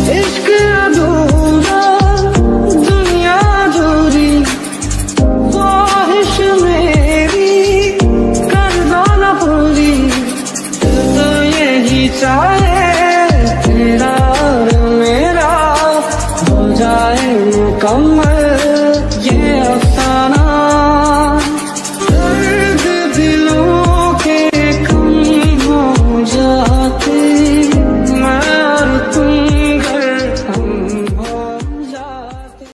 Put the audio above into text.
इश्क अधूरा दुनिया अधूरी, ख्वाहिश मेरी कर दो न पूरी। तो यही चाहे तेरा और मेरा हो जाए मुकम्मल।